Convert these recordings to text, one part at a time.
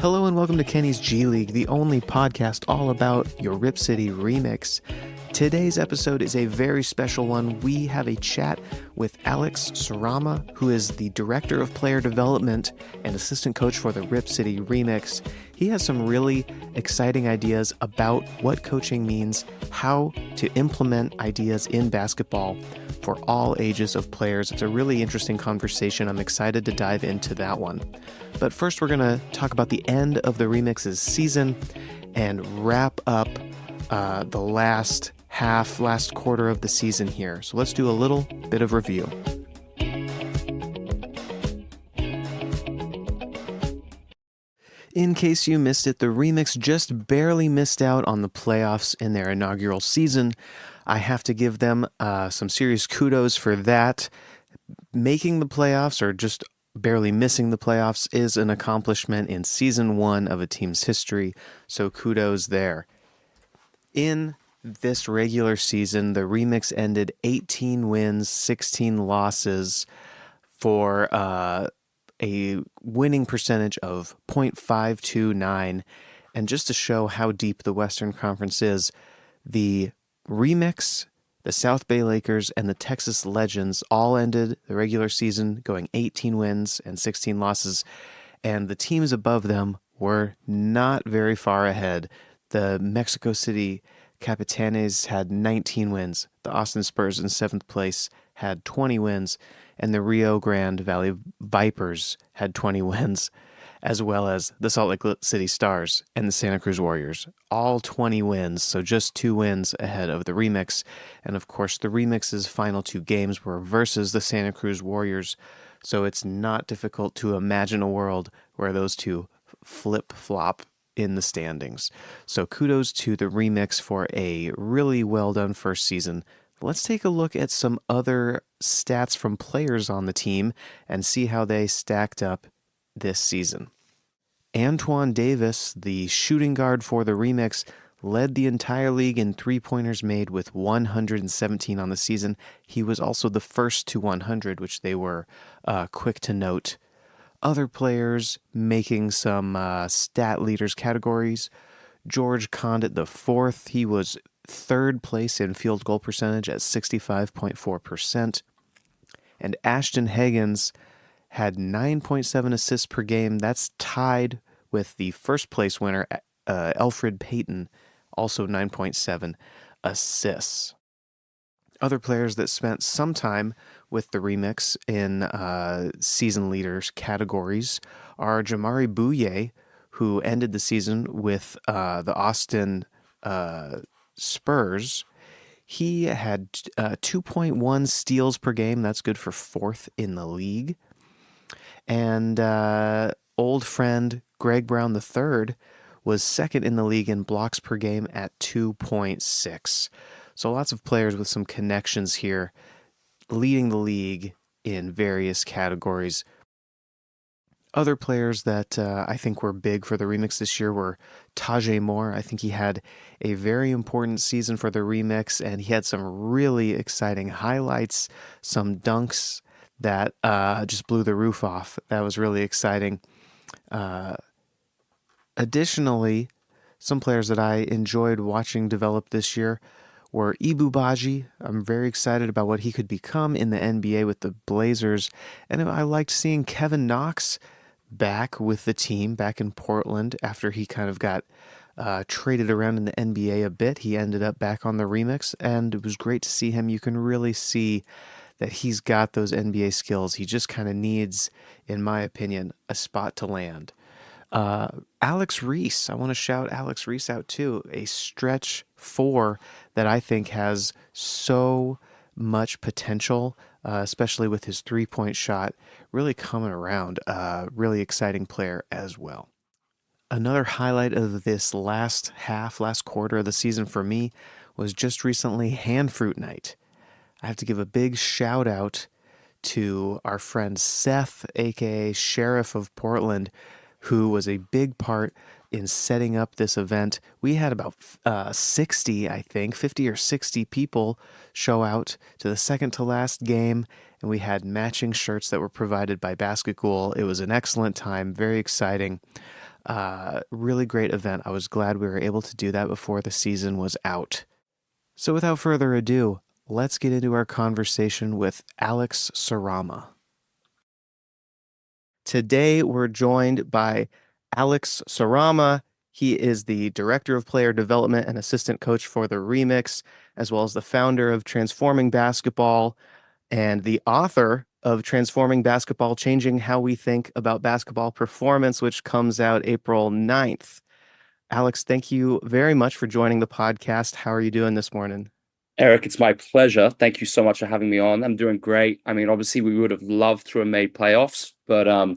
Hello and welcome to Kenny's G League, the only podcast all about your Rip City remix. Today's episode is a very special one. We have a chat with Alex Sarama, who is the Director of Player Development and Assistant Coach for the Rip City remix. He has some really exciting ideas about what coaching means, how to implement ideas in basketball for all ages of players. It's a really interesting conversation. I'm excited to dive into that one. But first, we're going to talk about the end of the remix's season and wrap up the last quarter of the season here. So let's do a little bit of review. In case you missed it, the remix just barely missed out on the playoffs in their inaugural season. I have to give them some serious kudos for that. Making the playoffs, or just barely missing the playoffs, is an accomplishment in season one of a team's history, so kudos there. In this regular season, the remix ended 18 wins, 16 losses for a winning percentage of .529. And just to show how deep the Western Conference is, the remix, the South Bay Lakers, and the Texas Legends all ended the regular season going 18 wins and 16 losses, and the teams above them were not very far ahead. The Mexico City Capitanes had 19 wins. The Austin Spurs in 7th place had 20 wins, and the Rio Grande Valley Vipers had 20 wins, as well as the Salt Lake City Stars and the Santa Cruz Warriors, all 20 wins, so just 2 wins ahead of the remix. And of course, the remix's final 2 games were versus the Santa Cruz Warriors, so it's not difficult to imagine a world where those two flip-flop in the standings. So kudos to the remix for a really well done first season. Let's take a look at some other stats from players on the team and see how they stacked up this season. Antoine Davis, the shooting guard for the remix, led the entire league in three-pointers made with 117 on the season. He was also the first to 100, which they were quick to note. Other players making some stat leaders categories. George Condit IV, he was 3rd place in field goal percentage at 65.4%. And Ashton Higgins had 9.7 assists per game. That's tied with the first place winner, Elfrid Payton, also 9.7 assists. Other players that spent some time with the remix in season leaders categories are Jamari Bouye, who ended the season with the Austin Spurs. He had 2.1 steals per game. That's good for 4th in the league. And old friend Greg Brown III was 2nd in the league in blocks per game at 2.6. So lots of players with some connections here, leading the league in various categories. Other players that I think were big for the remix this year were Tajay Moore. I think he had a very important season for the remix, and he had some really exciting highlights, some dunks that just blew the roof off. That was really exciting. Additionally, some players that I enjoyed watching develop this year were Ibu Baji. I'm very excited about what he could become in the NBA with the Blazers. And I liked seeing Kevin Knox back with the team, back in Portland, after he kind of got traded around in the NBA a bit. He ended up back on the remix, and it was great to see him. You can really see that he's got those NBA skills. He just kind of needs, in my opinion, a spot to land. Alex Reese, I want to shout Alex Reese out too, a stretch 4 that I think has so much potential, especially with his 3-point shot really coming around. Really exciting player as well. Another highlight of this last quarter of the season for me was just recently Hand Fruit Night. I have to give a big shout out to our friend Seth, aka Sheriff of Portland, who was a big part in setting up this event. We had about 50 or 60 people show out to the second to last game, and we had matching shirts that were provided by Basketball. It was an excellent time, very exciting. Really great event. I was glad we were able to do that before the season was out. So without further ado, let's get into our conversation with Alex Sarama. Today, we're joined by Alex Sarama. He is the Director of Player Development and Assistant Coach for the Remix, as well as the founder of Transforming Basketball and the author of Transforming Basketball, Changing How We Think About Basketball Performance, which comes out April 9th. Alex, thank you very much for joining the podcast. How are you doing this morning? Eric, it's my pleasure. Thank you so much for having me on. I'm doing great. I mean, obviously, we would have loved to have made playoffs, but I'm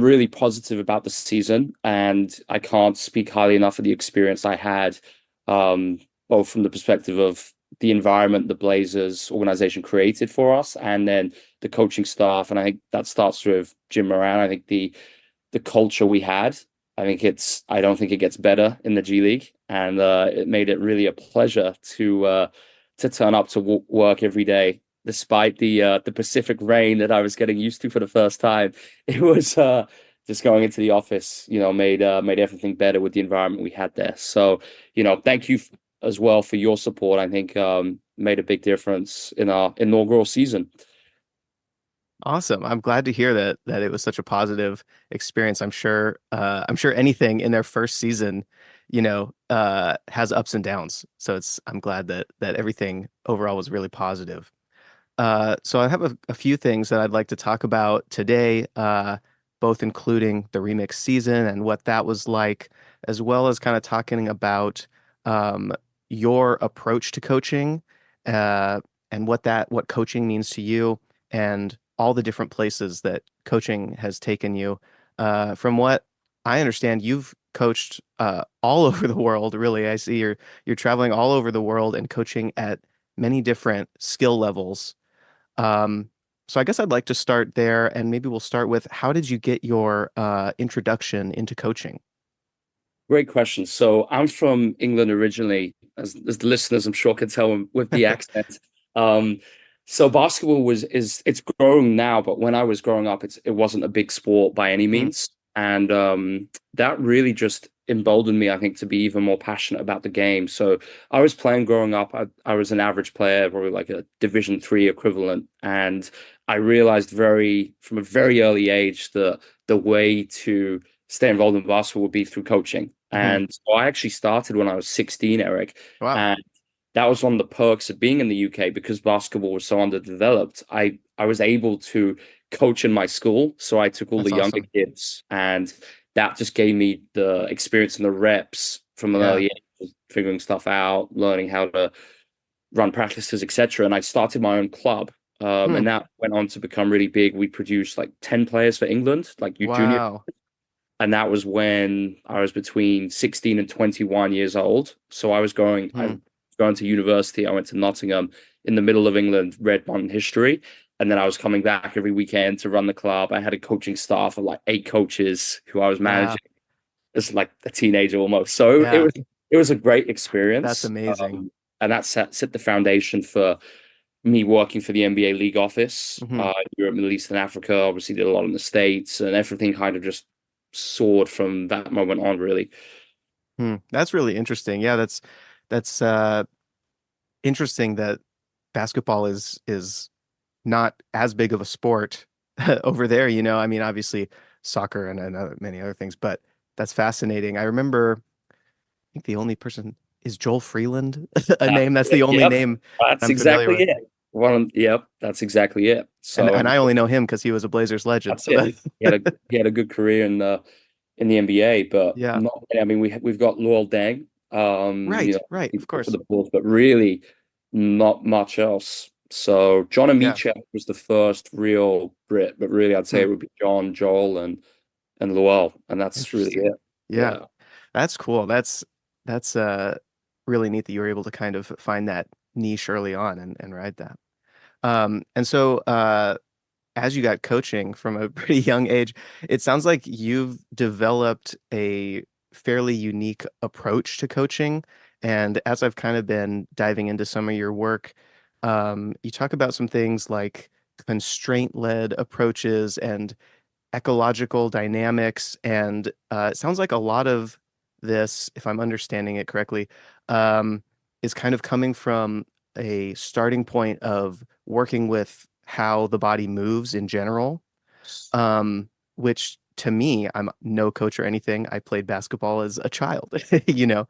really positive about the season, and I can't speak highly enough of the experience I had, both from the perspective of the environment the Blazers organization created for us, and then the coaching staff. And I think that starts with Jim Moran. I think the culture we had. I don't think it gets better in the G League, and it made it really a pleasure to turn up to work every day, despite the Pacific rain that I was getting used to for the first time. It was just going into the office, made everything better with the environment we had there. So, thank you as well for your support. I think made a big difference in our inaugural season. Awesome. I'm glad to hear that it was such a positive experience. I'm sure anything in their first season, has ups and downs. So I'm glad that everything overall was really positive. So I have a few things that I'd like to talk about today, both including the remix season and what that was like, as well as kind of talking about um, your approach to coaching, uh, and what coaching means to you, and all the different places that coaching has taken you. From what I understand, you've coached all over the world, really. I see you're traveling all over the world and coaching at many different skill levels. um, so I guess I'd like to start there, and maybe we'll start with how did you get your introduction into coaching? Great question. So I'm from England originally, as the listeners I'm sure can tell with the accent. Um, so basketball it's growing now, but when I was growing up, it wasn't a big sport by any Hmm. means, and that really just emboldened me, I think, to be even more passionate about the game. So I was playing growing up. I was an average player, probably like a Division 3 equivalent, and I realized from a very early age that the way to stay involved in basketball would be through coaching. Hmm. And so I actually started when I was 16, Eric. Wow, And that was one of the perks of being in the UK because basketball was so underdeveloped. I was able to coach in my school. So I took all that's the younger awesome. kids, and that just gave me the experience and the reps from an Yeah. early age, figuring stuff out, learning how to run practices, etc. And I started my own club. Hmm. And that went on to become really big. We produced like 10 players for England, like you junior, Wow. and that was when I was between 16 and 21 years old. So I Hmm. was going to university. I went to Nottingham in the middle of England, read modern history, and then I was coming back every weekend to run the club. I had a coaching staff of like 8 coaches who I was Wow. managing as like a teenager almost. So Yeah, it was a great that's experience, amazing. and that set the foundation for me working for the NBA league office, Hmm. Europe, Middle East, and Africa. Obviously, did a lot in the States, and everything kind of just soared from that moment on, really. Hmm. That's really interesting. Yeah, that's interesting that basketball is not as big of a sport over there, I mean, obviously soccer and many other things, but that's fascinating. I remember, I think the only person is Joel Freeland, a name that's the only Yep, name that's I'm familiar exactly with. it. Yep, that's exactly it. And So, and I only know him because he was a Blazers legend. that's So it. that He had a good career in the NBA, but yeah. not. I mean, we've got Luol Deng, Right, right, of for course. the Bulls, but really not much else. So John Yeah. Amiche was the first real Brit, but really I'd say Hmm. it would be John, Joel, and Luol, and that's really Interesting. it. Yeah. Yeah. That's cool. That's really neat that you were able to kind of find that niche early on and ride that. And so as you got coaching from a pretty young age, it sounds like you've developed a fairly unique approach to coaching. And as I've kind of been diving into some of your work, you talk about some things like constraint-led approaches and ecological dynamics, and it sounds like a lot of this, if I'm understanding it correctly, um, is kind of coming from a starting point of working with how the body moves in general, which to me, I'm no coach or anything. I played basketball as a child, you know.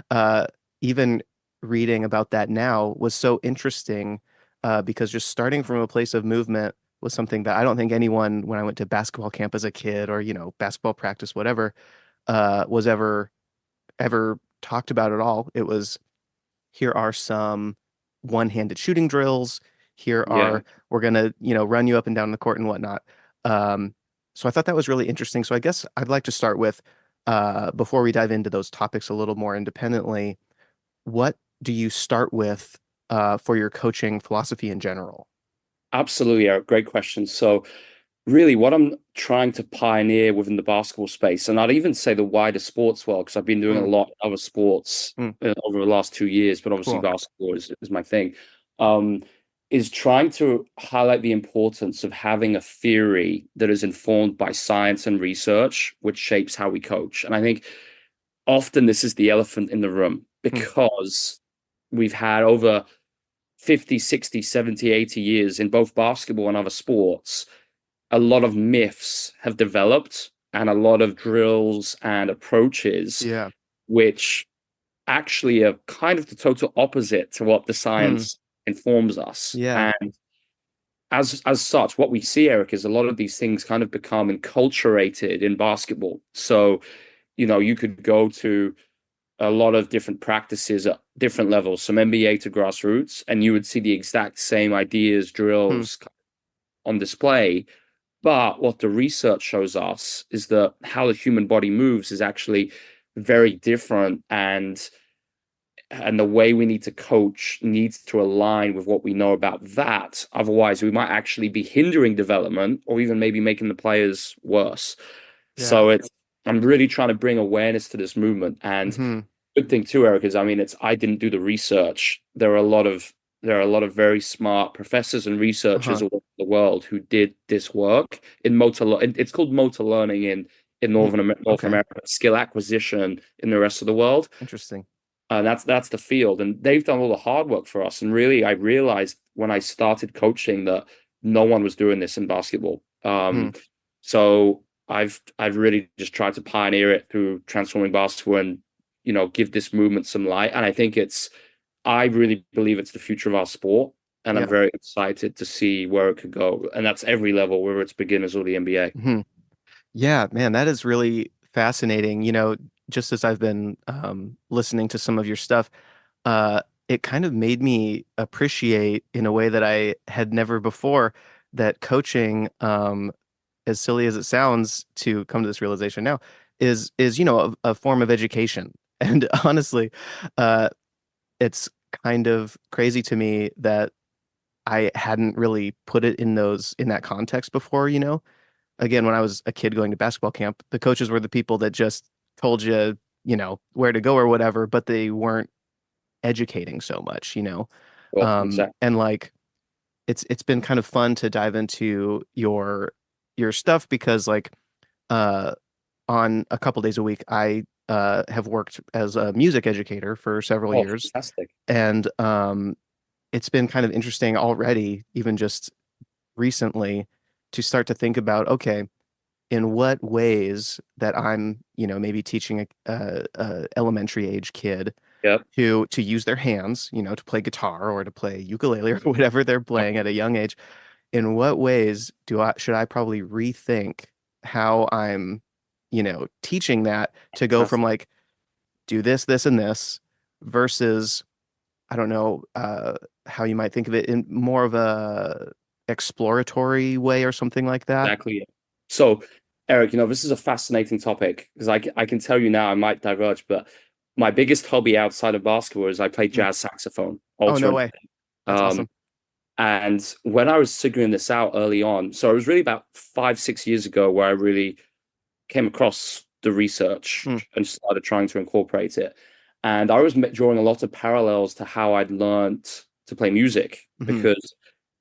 Uh, Even reading about that now was so interesting because just starting from a place of movement was something that I don't think anyone, when I went to basketball camp as a kid or, basketball practice, whatever, was ever talked about at all. It was here are some one-handed shooting drills. Here Yeah, are we're gonna, run you up and down the court and whatnot. Um, so I thought that was really interesting. So I guess I'd like to start with, before we dive into those topics a little more independently, what do you start with for your coaching philosophy in general? absolutely, Eric. Great question. So, really, what I'm trying to pioneer within the basketball space, and I'd even say the wider sports world, because I've been doing a Mm, lot of other sports mm, over the last 2 years, but obviously cool. basketball is my thing, um, is trying to highlight the importance of having a theory that is informed by science and research, which shapes how we coach. And I think often this is the elephant in the room Mm, because we've had over 50, 60, 70, 80 years in both basketball and other sports, a lot of myths have developed and a lot of drills and approaches yeah. which actually are kind of the total opposite to what the Mm, science informs us. yeah. And as such, what we see, Eric, is a lot of these things kind of become enculturated in basketball. So, you could go to a lot of different practices at different levels, from NBA to grassroots, and you would see the exact same ideas, Mm, drills on display. But what the research shows us is that how the human body moves is actually very different, and the way we need to coach needs to align with what we know about that. Otherwise, we might actually be hindering development or even maybe making the players worse. yeah. So I'm really trying to bring awareness to this movement. And Hmm. good thing too, Eric, is it's I didn't do the research. There are a lot of very smart professors and researchers Uh-huh. all over the world who did this work in it's called motor learning in Mm, North okay. America, skill acquisition in the rest of the world. Interesting. And that's the field. And they've done all the hard work for us. And really, I realized when I started coaching that no one was doing this in basketball. Mm, So I've really just tried to pioneer it through transforming basketball and give this movement some light. And I really believe it's the future of our sport. And I'm yeah. very excited to see where it could go. And that's every level, whether it's beginners or the NBA. Hmm. Yeah, man, that is really fascinating. Just as I've been listening to some of your stuff, it kind of made me appreciate in a way that I had never before that coaching, as silly as it sounds to come to this realization now, is a form of education. And honestly, uh, it's kind of crazy to me that I hadn't really put it in that context before. Again, when I was a kid going to basketball camp, the coaches were the people that just told you, where to go or whatever, but they weren't educating so much. Well, exactly. And like it's been kind of fun to dive into your stuff because like uh on a couple days a week I have worked as a music educator for several Oh, years, fantastic. and it's been kind of interesting already, even just recently, to start to think about, okay, in what ways that I'm, maybe teaching a elementary age kid Yep. to use their hands, to play guitar or to play ukulele or whatever they're playing at a young age. In what ways do I should I probably rethink how I'm, teaching that to go from Fantastic. like do this, this, and this versus I don't know how you might think of it in more of a exploratory way or something like that. Exactly. So, Eric, this is a fascinating topic because I can tell you now, I might diverge, but my biggest hobby outside of basketball is I play Mm. jazz saxophone, Oh, no alto. way. That's Um, awesome. and when I was figuring this out early on, so it was really about 5, 6 years ago where I really came across the research Mm, and started trying to incorporate it. And I was drawing a lot of parallels to how I'd learned to play music hmm. because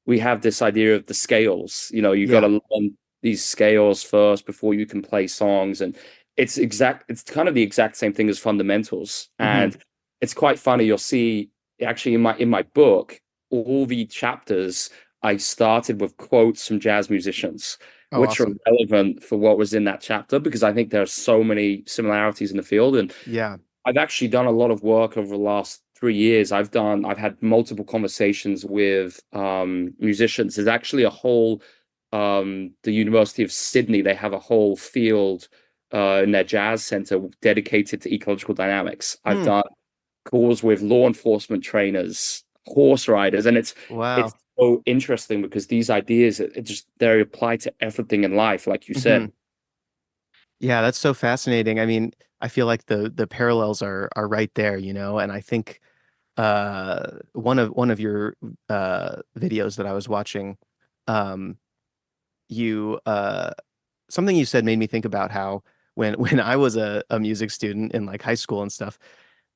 we have this idea of the scales. You got Yeah. to learn. these scales first before you can play songs, and it's kind of the exact same thing as fundamentals. Hmm. And it's quite funny. You'll see actually in my book, all the chapters I started with quotes from jazz musicians, Oh, which are awesome. relevant for what was in that chapter, because I think there are so many similarities in the field. And Yeah. I've actually done a lot of work over the last 3 years. I've had multiple conversations with musicians. There's actually a whole the University of Sydney, they have a whole field in their jazz center dedicated to ecological dynamics. I've Hmm. done calls with law enforcement trainers, horse riders, and it's Wow. so interesting because these ideas it just they apply to everything in life, like you Hmm. said. Yeah, that's so fascinating. I mean, I feel like the parallels are right there, and I think one of your videos that I was watching, um you something you said made me think about how when I was a music student in like high school and stuff,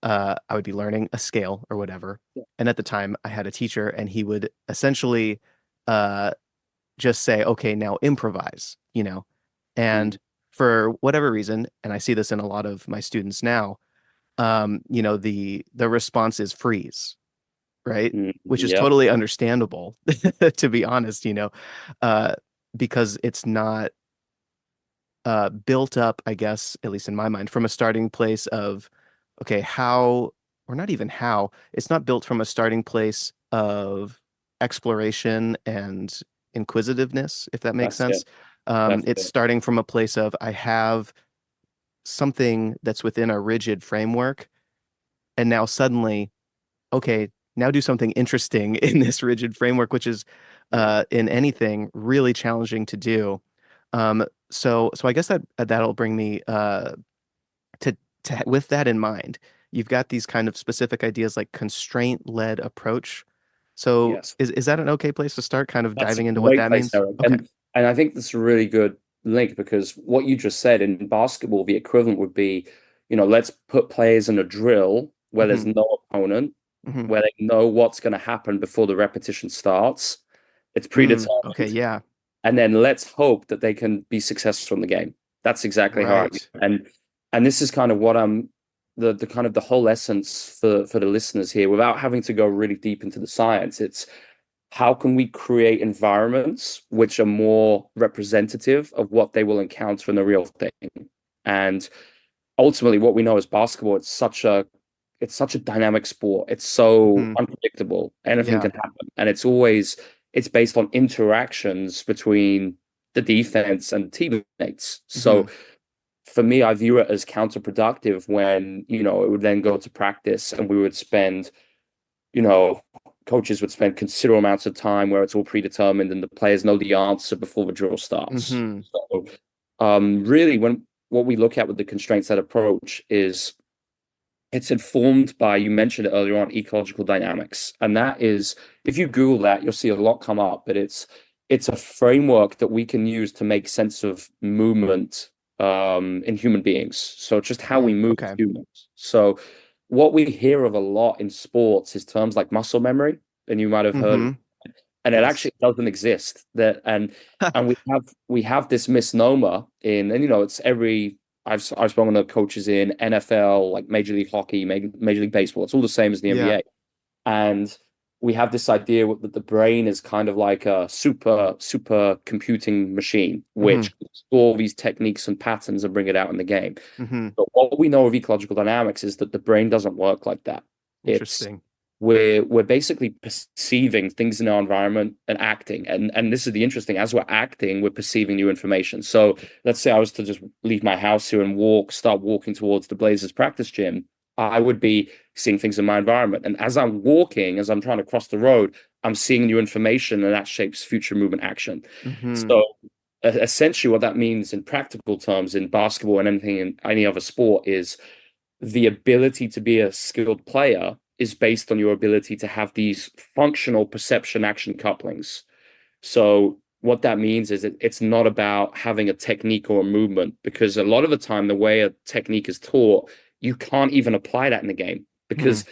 I would be learning a scale or whatever. And at the time I had a teacher and he would essentially uh just say, okay, now improvise, Mm, and for whatever reason, and I see this in a lot of my students now, the response is freeze, right? Which is yep, totally understandable, to be honest, uh, because it's not built up, I guess, at least in my mind, from a starting place of, okay, how, or not even how, it's not built from a starting place of exploration and inquisitiveness, if that makes that's it. sense. That's It's it. starting from a place of, I have something that's within a rigid framework, and now suddenly, okay, now do something interesting in this rigid framework, which is Yeah. in anything really challenging to do. So I guess that'll bring me to with that in mind. You've got these kind of specific ideas like constraint-led approach. So Yes. is that an okay place to start kind of That's a diving into what great that place, means? Eric. Okay. And I think that's a really good link because what you just said in basketball, the equivalent would be, let's put players in a drill where Hmm. there's no opponent, Hmm. where they know what's going to happen before the repetition starts. It's Mm, okay, predetermined. yeah. And then let's hope that they can be successful in the game. That's exactly how I view Right. it. And this is kind of what I'm the kind of the whole essence for the listeners here, without having to go really deep into the science. It's how can we create environments which are more representative of what they will encounter in the real thing? And ultimately, what we know is basketball, it's such a dynamic sport. It's so Hmm. unpredictable. Anything Yeah. can happen. And it's based on interactions between the defense and teammates. Hmm. So for me, I view it as counterproductive when, it would then go to practice and we would spend you know, coaches would spend considerable amounts of time where it's all predetermined and the players know the answer before the drill starts. Hmm. So, really, when what we look at with the constraints that approach is it's informed by, you mentioned it earlier on, ecological dynamics. And that is, if you Google that, you'll see a lot come up, but it's a framework that we can use to make sense of movement in human beings. So it's just how we Mm, move as okay. humans. So what we hear of a lot in sports is terms like muscle memory, and you might have heard of, Hmm. and it Yes. actually doesn't exist. That and we have this misnomer and it's every I've spoken to coaches in NFL, like Major League Hockey, Major League Baseball. It's all the same as the Yeah. NBA. And we have this idea that the brain is kind of like a super computing machine, Hmm. which can store these techniques and patterns and bring it out in the game. Hmm. But what we know of ecological dynamics is that the brain doesn't work like that. It's Interesting. we're basically perceiving things in our environment and acting. And this is the interesting, as we're acting, we're perceiving new information. So let's say I was to just leave my house here and start walking towards the Blazers practice gym. I would be seeing things in my environment. And as I'm walking, as I'm trying to cross the road, I'm seeing new information and that shapes future movement action. Hmm. So essentially what that means in practical terms in basketball and anything in any other sport is the ability to be a skilled player is based on your ability to have these functional perception action couplings. So what that means is it's not about having a technique or a movement, because a lot of the time the way a technique is taught, you can't even apply that in the game Hmm. because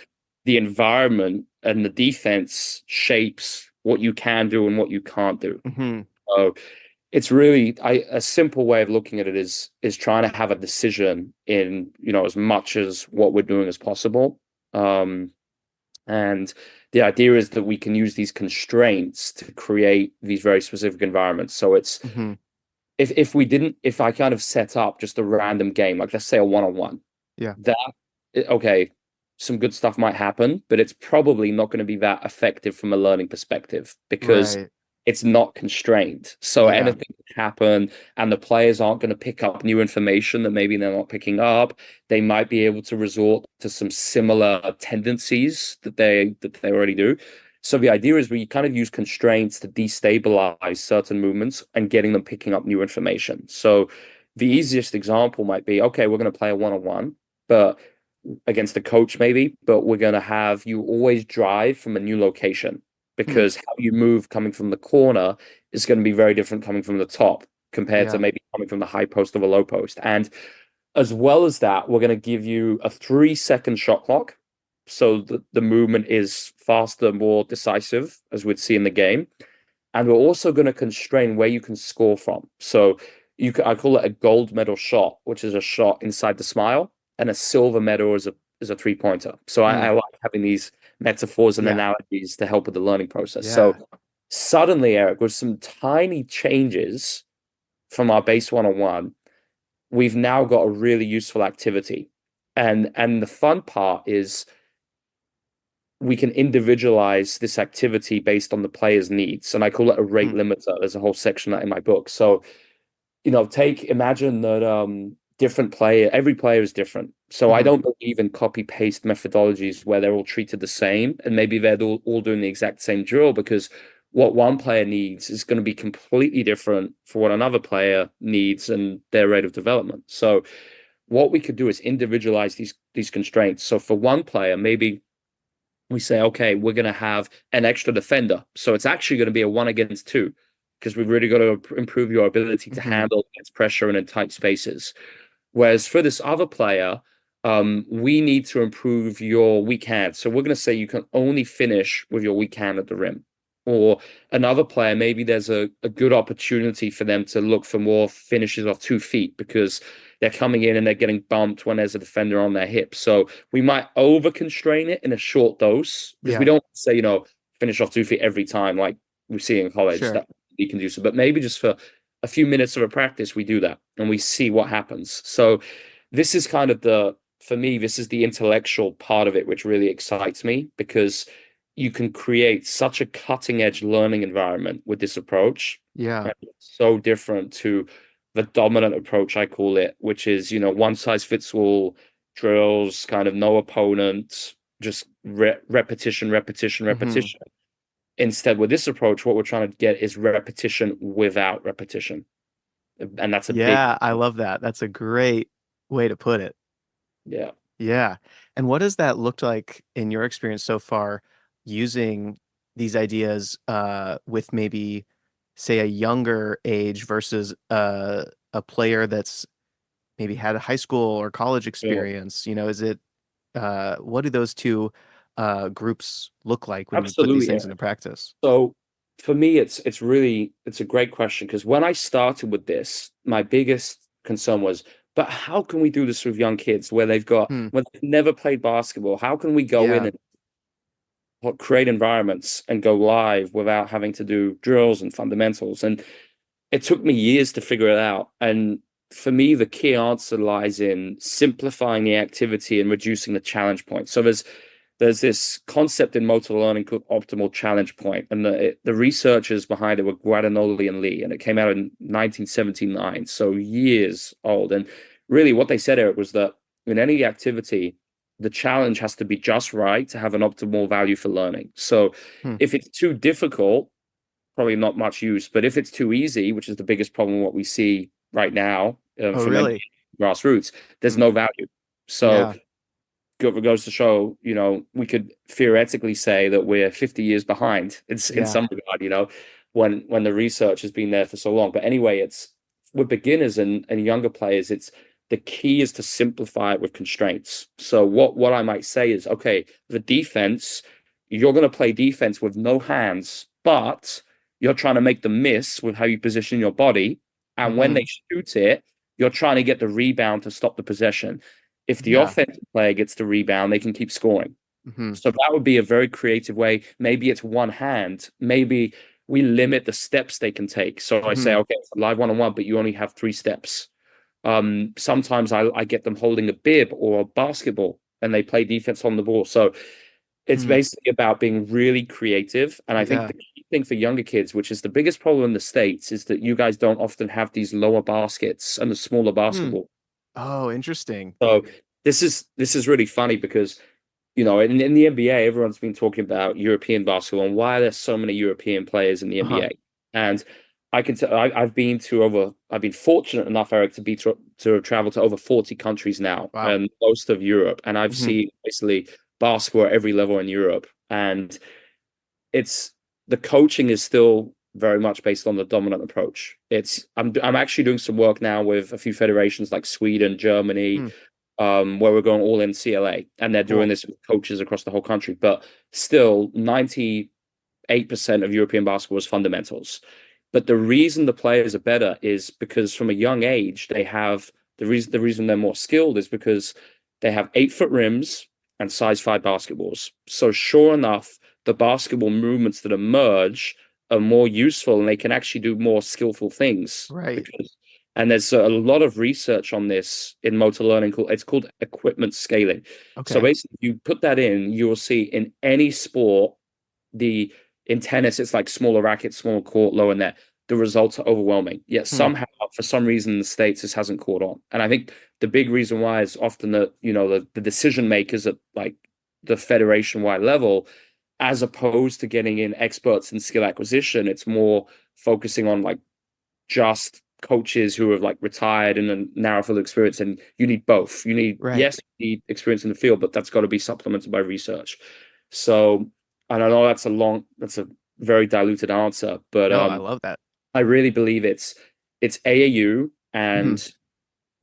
the environment and the defense shapes what you can do and what you can't do. Hmm. So it's really a simple way of looking at it is trying to have a decision in, as much as what we're doing as possible. Um, and the idea is that we can use these constraints to create these very specific environments. So it's Hmm. if I kind of set up just a random game, like let's say a one-on-one, Yeah. that okay, some good stuff might happen, but it's probably not going to be that effective from a learning perspective because Right. it's not constrained. So Yeah. anything can happen, and the players aren't going to pick up new information that maybe they're not picking up. They might be able to resort to some similar tendencies that they already do. So the idea is we kind of use constraints to destabilize certain movements and getting them picking up new information. So the easiest example might be, okay, we're going to play a one-on-one, but against a coach maybe, but we're going to have you always drive from a new location Hmm. because how you move coming from the corner is going to be very different coming from the top compared to Yeah. maybe coming from the high post or the low post. And as well as that, we're going to give you a 3 second shot clock. So the movement is faster, more decisive, as we'd see in the game. And we're also going to constrain where you can score from. So I call it a gold medal shot, which is a shot inside the smile, and a silver medal is a 3-pointer. So I Hmm. like having these metaphors and Yeah. analogies to help with the learning process. So Yeah. suddenly, Eric, with some tiny changes from our base one-on-one, we've now got a really useful activity. And the fun part is we can individualize this activity based on the player's needs. And I call it a rate Hmm. limiter. There's a whole section that in my book. So, imagine that every player is different. So I Hmm. don't believe in copy paste methodologies where they're all treated the same and maybe they're all doing the exact same drill because what one player needs is going to be completely different for what another player needs and their rate of development. So what we could do is individualize these constraints. So for one player, maybe we say, okay, we're going to have an extra defender. So it's actually going to be a 1 against 2 because we've really got to improve your ability to Hmm. handle against pressure and in tight spaces. Whereas for this other player, we need to improve your weak hand. So we're going to say you can only finish with your weak hand at the rim. Or another player, maybe there's a good opportunity for them to look for more finishes off 2 feet because they're coming in and they're getting bumped when there's a defender on their hip. So we might over constrain it in a short dose because we Yeah. don't say, finish off 2 feet every time like we see in college. Sure. That we can do so. But maybe just for a few minutes of a practice, we do that and we see what happens. So this is kind of for me, this is the intellectual part of it, which really excites me because you can create such a cutting edge learning environment with this approach. Yeah. And it's so different to the dominant approach, I call it, which is, one size fits all drills, kind of no opponent, just repetition, repetition, Hmm. repetition. Instead, with this approach, what we're trying to get is repetition without repetition. And that's a big, Yeah. I love that. That's a great way to put it. yeah. Yeah. And what does that look like in your experience so far using these ideas with maybe, say, a younger age versus a player that's maybe had a high school or college Sure. experience? Is it what do those two groups look like when you put these Absolutely, things Eric. into practice? So for me, it's a great question because when I started with this, my biggest concern was, but how can we do this with young kids where Hmm. when they've never played basketball? How can we go in Yeah. and create environments and go live without having to do drills and fundamentals? And it took me years to figure it out. And for me, the key answer lies in simplifying the activity and reducing the challenge point. So there's this concept in motor learning called optimal challenge point, and the researchers behind it were Guadagnoli and Lee, and it came out in 1979, so years old. And really, what they said, Eric, was that in any activity, the challenge has to be just right to have an optimal value for learning. So Hmm. if it's too difficult, probably not much use. But if it's too easy, which is the biggest problem, what we see right now Oh, from NBA really? grassroots, there's Hmm. no value. So Yeah. goes to show, we could theoretically say that we're 50 years behind. It's in Yeah. some regard, when the research has been there for so long. But anyway, it's with beginners and younger players, it's the key is to simplify it with constraints. So what I might say is, okay, the defense, you're going to play defense with no hands, but you're trying to make them miss with how you position your body. And when they Hmm. shoot it, you're trying to get the rebound to stop the possession. If the Yeah. offensive player gets the rebound, they can keep scoring. Hmm. So that would be a very creative way. Maybe it's one hand. Maybe we limit the steps they can take. So I say, Hmm. okay, it's a live one-on-one, but you only have 3 steps. Sometimes I get them holding a bib or a basketball and they play defense on the ball. So it's Hmm. basically about being really creative. And I think Yeah. the key thing for younger kids, which is the biggest problem in the States, is that you guys don't often have these lower baskets and the smaller Hmm. basketball. Oh, interesting. So this is really funny because in the NBA, everyone's been talking about European basketball and why there's so many European players in the Uh-huh. NBA. And I can tell I've been fortunate enough, Eric, to have traveled to over 40 countries now, Wow. and most of Europe. And I've Hmm. seen basically basketball at every level in Europe. And it's the coaching is still very much based on the dominant approach. I'm actually doing some work now with a few federations like Sweden, Germany, Hmm. where we're going all in CLA, and they're doing Cool. this with coaches across the whole country. But still, 98% of European basketball is fundamentals. But the reason the players are better is because from a young age, the reason they're more skilled is because they have 8 foot rims and size 5 basketballs. So sure enough, the basketball movements that emerge are more useful and they can actually do more skillful things Right. because and there's a lot of research on this in motor learning. It's called equipment scaling. So Okay. basically, if you put that in, you will see in any sport, the in tennis, it's like smaller rackets, smaller court, lower net. The results are overwhelming. Yet Hmm. somehow, for some reason, in the States, this hasn't caught on. And I think the big reason why is often the decision makers at like the federation wide level, as opposed to getting in experts in skill acquisition, it's more focusing on like just coaches who have like retired and a narrow field experience. And you need both. You need, Right. yes, you need experience in the field, but that's got to be supplemented by research. So, and I know that's a very diluted answer, but No, I love that. I really believe it's AAU Hmm. and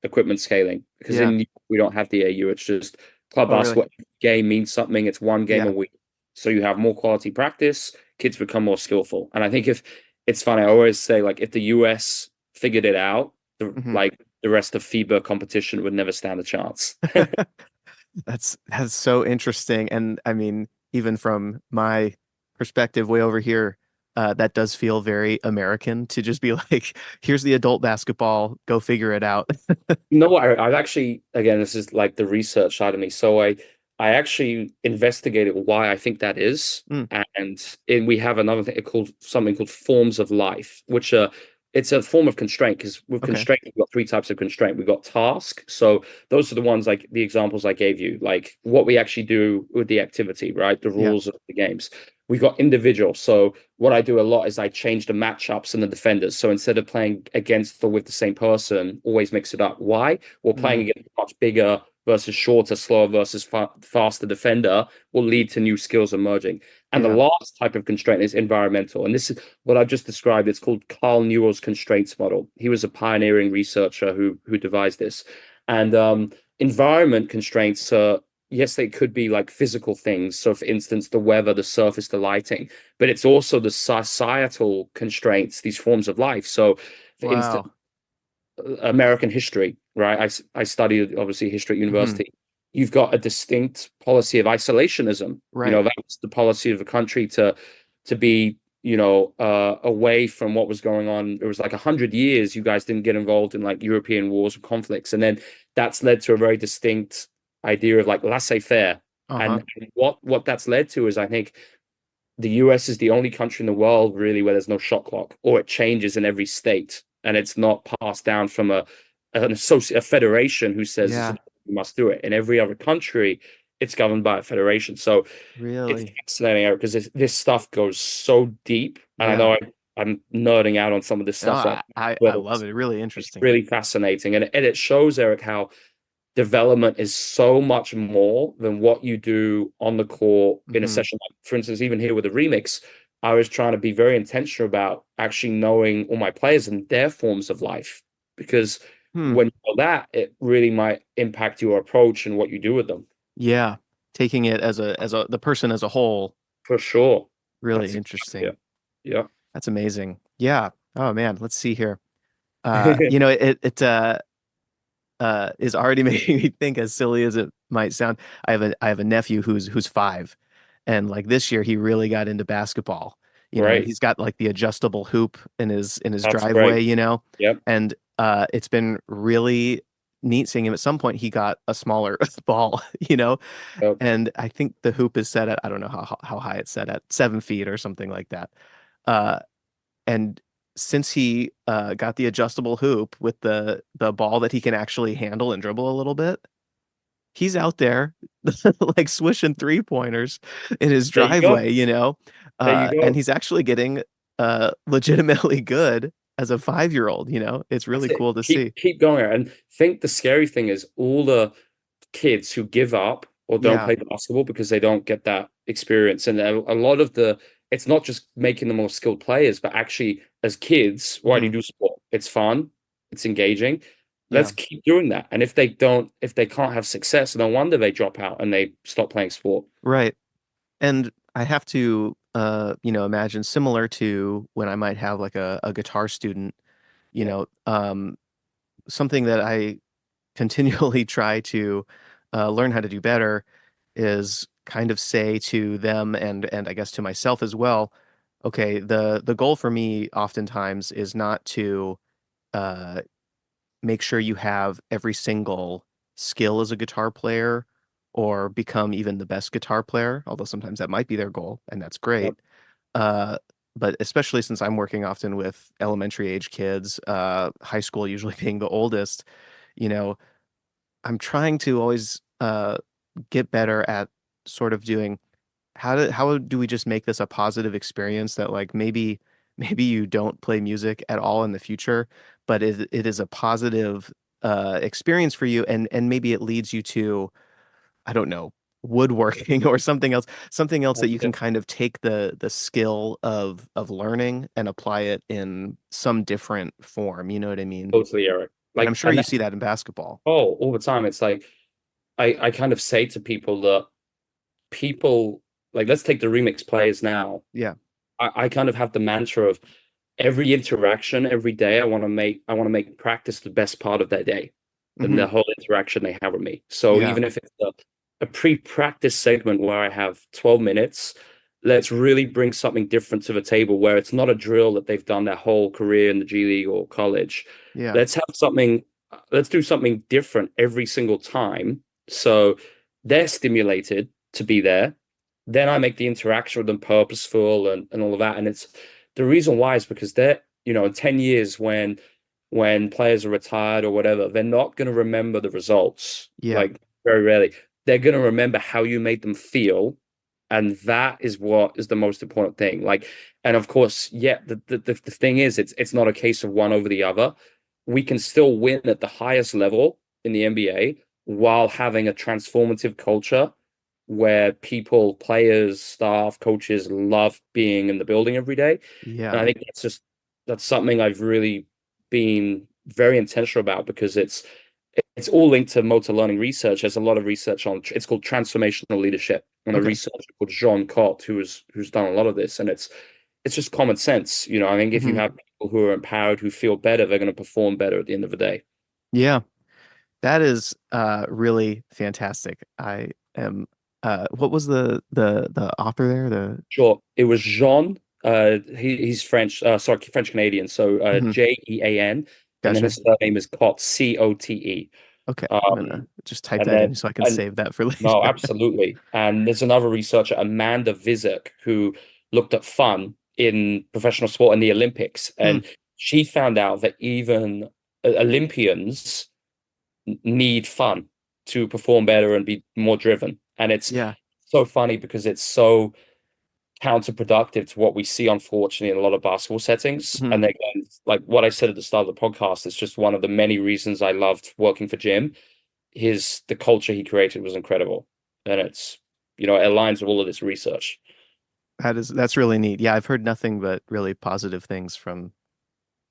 equipment scaling because Yeah. in we don't have the AU. It's just club Oh, really? basketball game means something. It's one game a Yeah. week, so you have more quality practice. Kids become more skillful, and I think if it's funny, I always say like if the US figured it out, Hmm. like the rest of FIBA competition would never stand a chance. That's so interesting. And I mean, even from my perspective way over here, that does feel very American to just be like, here's the adult basketball, go figure it out. No, I've actually, again, this is like the research side of me. So I actually investigated why I think that is. Mm, And we have another thing called something called forms of life, which it's a form of constraint because with okay. constraint, we've got 3 types of constraint. We've got task. So those are the ones like the examples I gave you, like what we actually do with the activity, right? The Yeah. rules of the games. We got individual. So what I do a lot is I change the matchups and the defenders. So instead of playing against or with the same person, always mix it up. Why? We're playing Mm, against a much bigger versus shorter, slower versus faster defender will lead to new skills emerging. And the yeah. last type of constraint is environmental. And this is what I've just described. It's called Carl Newell's constraints model. He was a pioneering researcher who devised this. And environment constraints are yes, they could be like physical things. So, for instance, the weather, the surface, the lighting, but it's also the societal constraints, these forms of life. So, for instance, Wow. American history, right? I studied obviously history at Hmm. university. You've got a distinct policy of isolationism. Right. That was the policy of the country to be, away from what was going on. It was like 100 years you guys didn't get involved in like European wars or conflicts, and then that's led to a very distinct idea of like laissez-faire. Uh-huh. And what that's led to is I think the US is the only country in the world really where there's no shot clock, or it changes in every state, and it's not passed down from a federation who says this is Yeah. you must do it. In every other country, it's governed by a federation. So it's Really? fascinating, Eric, because this stuff goes so deep, and I Yeah. know I'm nerding out on some of this No, stuff right now, I but love it's, it. Really it's interesting. really fascinating, and it shows Eric how development is so much more than what you do on the court in a Hmm. session. Like, for instance, even here with the remix, I was trying to be very intentional about actually knowing all my players and their forms of life because Hmm. when you know that, it really might impact your approach and what you do with them. Yeah. Taking it as the person as a whole, For sure. really That's exactly interesting. it. Yeah. That's amazing. Yeah. Oh man, let's see here. It is already making me think, as silly as it might sound. I have a nephew who's 5, and like this year he really got into basketball. And Great. he's got like the adjustable hoop in his That's driveway. great. Yep. And it's been really neat seeing him. At some point, he got a smaller ball. Yep. And I think the hoop is set at, I don't know how high it's set at, 7 feet or something like that. Uh, and since he got the adjustable hoop with the ball that he can actually handle and dribble a little bit, he's out there like swishing 3-pointers in his There you go. driveway. There you And go. he's actually getting legitimately good as a 5-year old. It's That's really it. cool to see. Keep going. And think the scary thing is all the kids who give up or don't Yeah. play basketball because they don't get that experience. And a lot of it's not just making them more skilled players, but actually as kids, why do Hmm. you do sport? It's fun, it's engaging. Yeah. Let's keep doing that. And if they can't have success, no wonder they drop out and they stop playing sport. Right. And I have to imagine, similar to when I might have like a guitar student, Yeah. something that I continually try to learn how to do better is kind of say to them, and I guess to myself as well, okay, the goal for me oftentimes is not to uh, make sure you have every single skill as a guitar player or become even the best guitar player, although sometimes that might be their goal, and that's Yep. great. Uh, but especially since I'm working often with elementary age kids, high school usually being the oldest, you know, I'm trying to always get better at sort of doing, how do we just make this a positive experience that, like, maybe you don't play music at all in the future, but it is a positive experience for you, and maybe it leads you to, I don't know, woodworking or something else that That's you can it. kind of take the skill of learning and apply it in some different form. You know what I mean? Totally, Eric. And I'm Like, sure you see that in basketball. all the time. It's like I kind of say to people that people like let's take the remix players now. Yeah. I kind of have the mantra of every interaction every day I want to make practice the best part of their day and Hmm. the whole interaction they have with me. So Yeah. even if it's a pre-practice segment where I have 12 minutes, let's really bring something different to the table where it's not a drill that they've done their whole career in the G League or college. Yeah. Let's do something different every single time. So they're stimulated to be there. Then I make the interaction with them purposeful and all of that. And it's the reason why is because in 10 years when players are retired or whatever, they're not going to remember the results. Yeah. Like very rarely. They're going to remember how you made them feel. And that is what is the most important thing. Like, and of course, yeah, the thing is it's not a case of one over the other. We can still win at the highest level in the NBA while having a transformative culture where people, players, staff, coaches love being in the building every day. And Yeah. I think that's something I've really been very intentional about because it's all linked to motor learning research. There's a lot of research on it's called transformational leadership, and a Okay. researcher called Jean Cott who's done a lot of this, and it's just common sense. I think if you Hmm. have people who are empowered, who feel better, they're going to perform better at the end of the day. Yeah. That is really fantastic. I am what was the author there? The Sure. It was Jean. He's French. Sorry, French Canadian. So Mhm. Jean, and then Gotcha. his surname is Cotte, Cote. Okay. I'm Um, gonna just type and that then in so I can and save that for no, later. absolutely. And there's another researcher, Amanda Vizek, who looked at fun in professional sport and the Olympics, Hmm. and she found out that even Olympians need fun to perform better and be more driven. And it's Yeah. so funny because it's so counterproductive to what we see, unfortunately, in a lot of basketball settings. Hmm. And again, like what I said at the start of the podcast, it's just one of the many reasons I loved working for Jim. The culture he created was incredible. And it aligns with all of this research. That's really neat. Yeah, I've heard nothing but really positive things from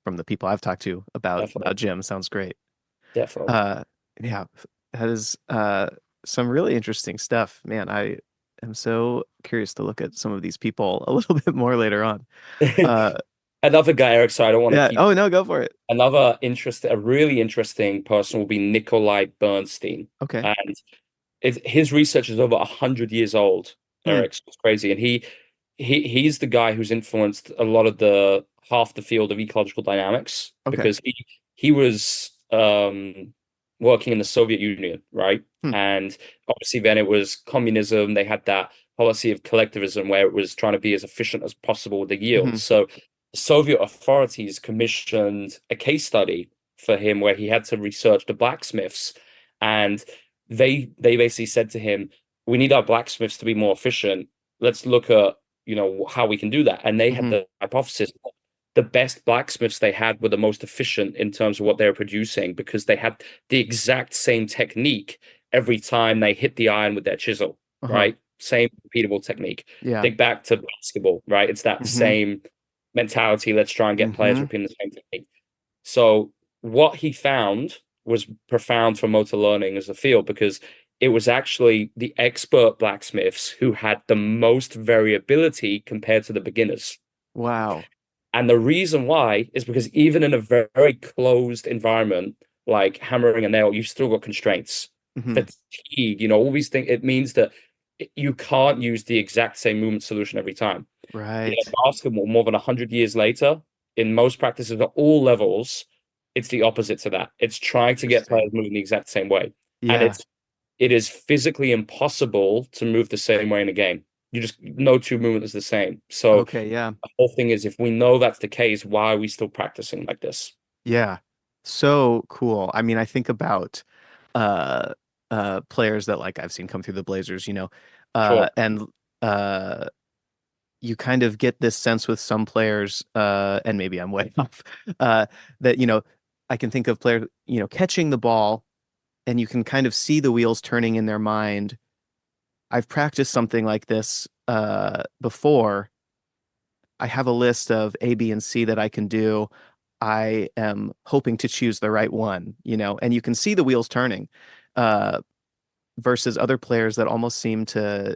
the people I've talked to about Definitely. Jim. Sounds great. Definitely. Uh, yeah, that is some really interesting stuff. Man, I am so curious to look at some of these people a little bit more later on. Uh, Another guy, Eric, so I don't want to Yeah. keep Oh no, go for it. another a really interesting person will be Nikolai Bernstein. Okay. And his research is over 100 years old, Hmm. Eric. So it's crazy. And he's the guy who's influenced a lot of the half the field of ecological dynamics Okay. because he was working in the Soviet Union, right? Hmm. And obviously then it was communism. They had that policy of collectivism where it was trying to be as efficient as possible with the yield. Hmm. So the Soviet authorities commissioned a case study for him where he had to research the blacksmiths. And they basically said to him, "We need our blacksmiths to be more efficient. Let's look at how we can do that." And they had Hmm. the hypothesis the best blacksmiths they had were the most efficient in terms of what they were producing because they had the exact same technique every time they hit the iron with their chisel, Uh-huh. right? Same repeatable technique. Yeah. Think back to basketball, right? It's that Hmm. same mentality. Let's try and get players Hmm. repeating the same technique. So what he found was profound for motor learning as a field because it was actually the expert blacksmiths who had the most variability compared to the beginners. Wow. And the reason why is because even in a very closed environment, like hammering a nail, you've still got constraints, Hmm. fatigue, all these things. It means that you can't use the exact same movement solution every time. Right. Basketball, more than 100 years later, in most practices at all levels, it's the opposite to that. It's trying to get players Interesting. moving the exact same way. And Yeah. it is physically impossible to move the same way in a game. You just no two movement is the same. So Okay. Yeah. the whole thing is if we know that's the case, why are we still practicing like this? Yeah. So cool. I mean, I think about uh players that like I've seen come through the Blazers, Sure. and uh you kind of get this sense with some players, and maybe I'm way off, that, I can think of players, catching the ball and you can kind of see the wheels turning in their mind. I've practiced something like this before. I have a list of A, B, and C that I can do. I am hoping to choose the right one, and you can see the wheels turning. Uh, versus other players that almost seem to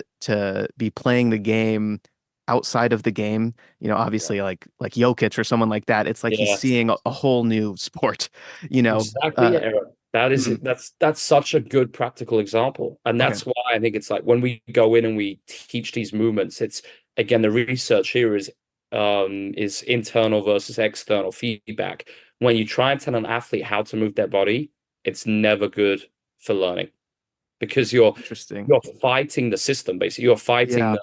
be playing the game outside of the game. Obviously like Jokic or someone like that. It's like he's Yes. seeing a whole new sport, you know. Exactly, Uh, Eric. That is mhm. that's such a good practical example. And Okay. that's why I think it's like when we go in and we teach these movements, it's again the research here is internal versus external feedback. When you try and tell an athlete how to move their body, it's never good for learning because Interesting. you're fighting the system basically. You're fighting Yeah.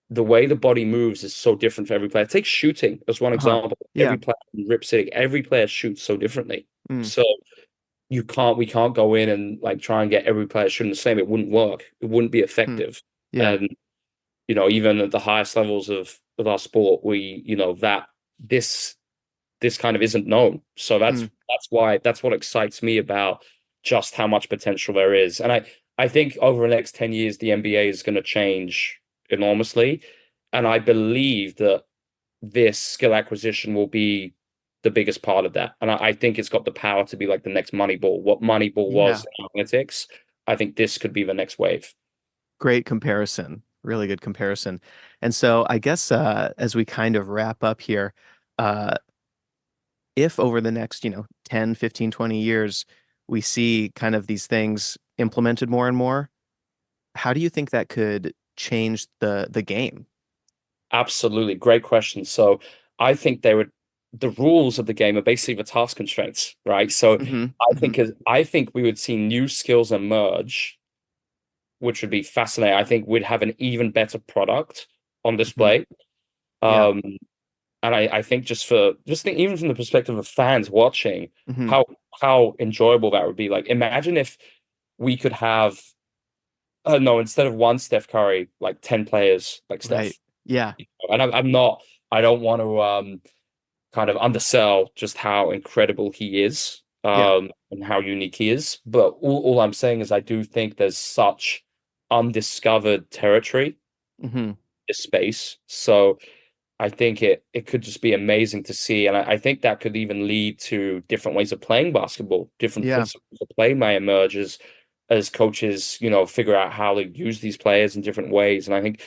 the way the body moves is so different for every player. Take shooting as one Uh-huh. example. Yeah. Every player rip sitting, every player shoots so differently. Mm. So we can't go in and like try and get every player shooting the same. It wouldn't work. It wouldn't be Mm. effective. Yeah. And even at the highest levels of our sport, that this this kind of isn't known. So Mm. that's what excites me about just how much potential there is. And I think over the next 10 years, the NBA is going to change enormously. And I believe that this skill acquisition will be the biggest part of that. And I think it's got the power to be like the next Moneyball. What Moneyball Yeah. was in analytics, I think this could be the next wave. Great comparison. Really good comparison. And so I guess as we kind of wrap up here, uh, if over the next, 10, 15, 20 years, we see kind of these things implemented more and more, how do you think that could change the game? Absolutely. Great question. So I think the rules of the game are basically the task constraints, right? So Hmm. Hmm. I think we would see new skills emerge, which would be fascinating. I think we'd have an even better product on Hmm. display. Yeah. Um, and I think just think even from the perspective of fans watching, Hmm. how enjoyable that would be. Like imagine if we could have no, instead of one Steph Curry, like 10 players like Right. Steph. Yeah. And I'm not I don't want to kind of undersell just how incredible he is, Yeah. and how unique he is. But all I'm saying is I do think there's such undiscovered territory Hmm. in this space. So I think it could just be amazing to see. And I think that could even lead to different ways of playing basketball. Different Yeah. principles of play may emerge as coaches, figure out how to use these players in different ways. And I think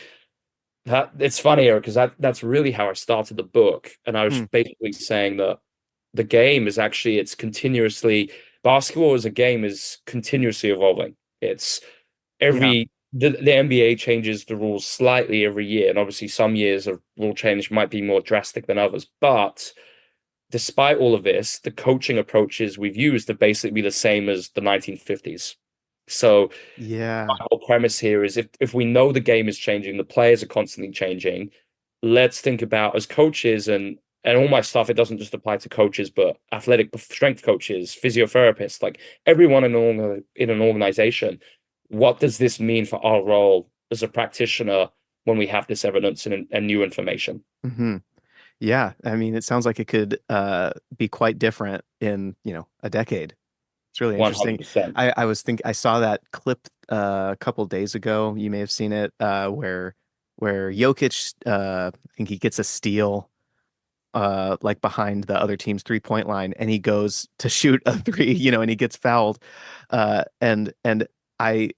That it's funny, Eric, because that's really how I started the book. And I was Hmm. basically saying that the game is actually it's continuously basketball as a game is continuously evolving. It's Yeah. the NBA changes the rules slightly every year, and obviously some years a rule change might be more drastic than others. But despite all of this, the coaching approaches we've used have basically be the same as the 1950s. So Yeah. whole premise here is if we know the game is changing, the players are constantly changing. Let's think about as coaches and all my stuff. It doesn't just apply to coaches, but athletic strength coaches, physiotherapists, like everyone in an organization. What does this mean for our role as a practitioner when we have this evidence and new information? Hmm. Yeah. I mean, it sounds like it could be quite different in, a decade. It's really interesting. 100%. I saw that clip a couple days ago. You may have seen it, where Jokic, I think he gets a steal, like behind the other team's 3-point line, and he goes to shoot a three, and he gets fouled. And I,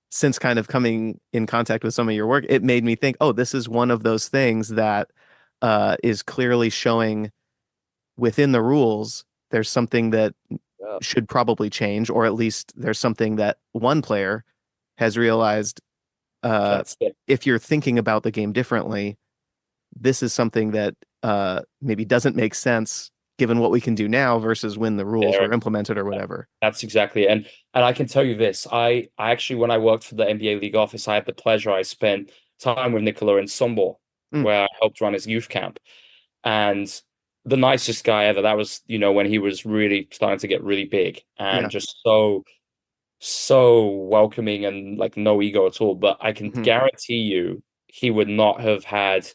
since kind of coming in contact with some of your work, it made me think, oh, this is one of those things that is clearly showing within the rules. There's something that Yeah, should probably change, or at least there's something that one player has realized. Uh, that's it. if you're thinking about the game differently, this is something that maybe doesn't make sense given what we can do now versus when the rules were Eric. implemented or whatever. That's exactly it. And I can tell you this. I actually when I worked for the NBA league office, I had the pleasure. I spent time with Nicola in Sombor, Mm, where I helped run his youth camp. And the nicest guy ever. That was, when he was really starting to get really big and yeah. just so welcoming and like no ego at all. But I can Hmm. guarantee you he would not have had,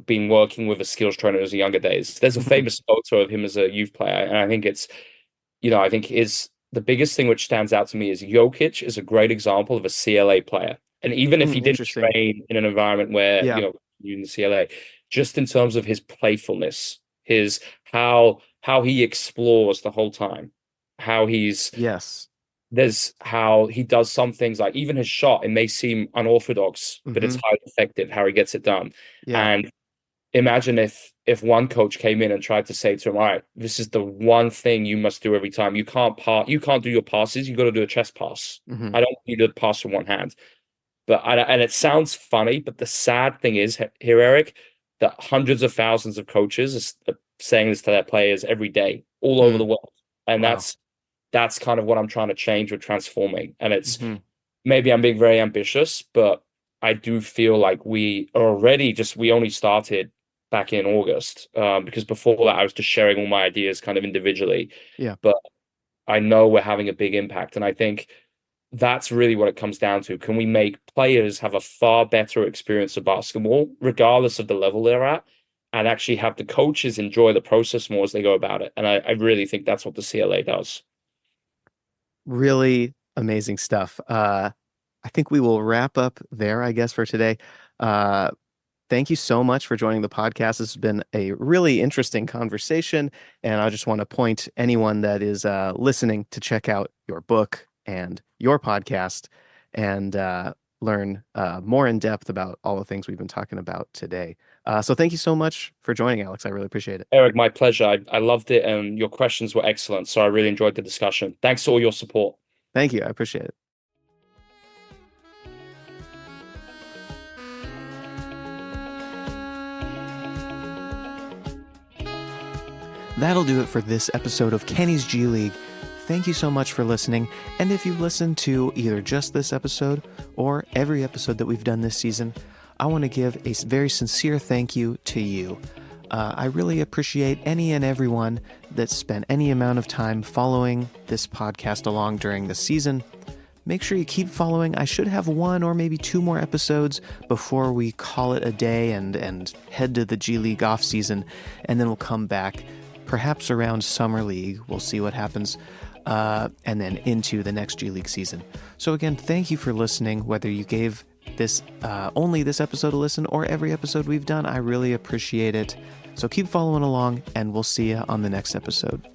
been working with a skills trainer in his younger days. There's a Hmm. famous photo of him as a youth player, and I think I think is the biggest thing which stands out to me is Jokic is a great example of a CLA player. And even if he didn't Interesting. train in an environment where, Yeah. in the CLA, just in terms of his playfulness, his how he explores the whole time, how he's Yes. there's how he does some things like even his shot, it may seem unorthodox, but it's Hmm. highly effective how he gets it done. Yeah. And imagine if one coach came in and tried to say to him, all right, this is the one thing you must do every time. You can't do your passes, you got to do a chest pass. Hmm. I don't want you to pass with one hand. And it sounds funny, but the sad thing is here, Eric, that hundreds of thousands of coaches are saying this to their players every day, all over Mm. the world. And Wow. that's kind of what I'm trying to change with transforming. And it's Hmm. maybe I'm being very ambitious, but I do feel like we are already we only started back in August, because before that I was just sharing all my ideas kind of individually. Yeah. But I know we're having a big impact, and I think that's really what it comes down to. Can we make players have a far better experience of basketball, regardless of the level they're at, and actually have the coaches enjoy the process more as they go about it? And I really think that's what the CLA does. Really amazing stuff. I think we will wrap up there, I guess, for today. Uh, Thank you so much for joining the podcast. This has been a really interesting conversation, and I just want to point anyone that is listening to check out your book and your podcast and learn more in depth about all the things we've been talking about today. So thank you so much for joining, Alex. I really appreciate it. Eric, my pleasure. I loved it, and your questions were excellent. So I really enjoyed the discussion. Thanks for all your support. Thank you. I appreciate it. That'll do it for this episode of Kenny's G League. Thank you so much for listening. And if you've listened to either just this episode or every episode that we've done this season, I want to give a very sincere thank you to you. I really appreciate any and everyone that spent any amount of time following this podcast along during the season. Make sure you keep following. I should have one or maybe two more episodes before we call it a day and head to the G League off season, and then we'll come back perhaps around Summer League. We'll see what happens, and then into the next G League season. So again, thank you for listening, whether you gave this only this episode a listen or every episode we've done. I really appreciate it. So keep following along, and we'll see you on the next episode.